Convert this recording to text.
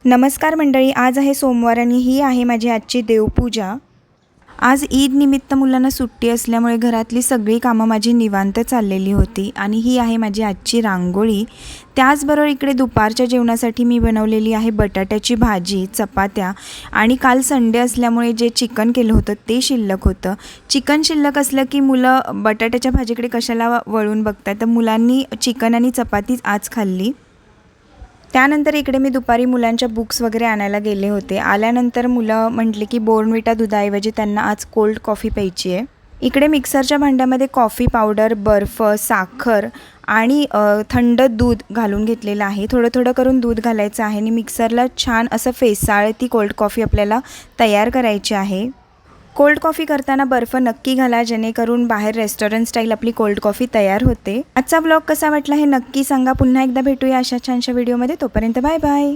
नमस्कार मंडळी, आज आहे सोमवार आणि ही आहे माझी आजची देवपूजा। आज ईद निमित्त मुलांना सुट्टी असल्यामुळे घरातली सगळी कामं माझी निवांत चाललेली होती आणि ही आहे माझी आजची रांगोळी। त्याचबरोबर इकडे दुपारच्या जेवणासाठी मी बनवलेली आहे बटाट्याची भाजी, चपात्या आणि काल संडे असल्यामुळे जे चिकन केलं होतं ते शिल्लक होतं। चिकन शिल्लक असलं की मुलं बटाट्याच्या भाजीकडे कशाला वळून बघतात, तर मुलांनी चिकन आणि चपातीच आज खाल्ली। त्यानंतर इकडे मी दुपारी मुलांच्या बुक्स वगैरे आणायला गेले होते। आल्यानंतर मुलं म्हटले की बोर्नविटा दुधाऐवजी त्यांना आज कोल्ड कॉफी प्यायची आहे। इकडे मिक्सरच्या भांड्यामध्ये कॉफी पावडर, बर्फ, साखर आणि थंड दूध घालून घेतलेलं आहे। थोडं थोडं करून दूध घालायचं आहे आणि मिक्सरला छान असं फेसाळ ती कोल्ड कॉफी आपल्याला तयार करायची आहे। कोल्ड कॉफी करताना बर्फ नक्की घाला, जेणेकरून बाहेर रेस्टॉरंट स्टाईल आपली कोल्ड कॉफी तयार होते। आजचा ब्लॉग कसा वाटला हे नक्की सांगा। पुन्हा एकदा भेटूया अशा छानशा व्हिडिओमध्ये, तोपर्यंत बाय बाय।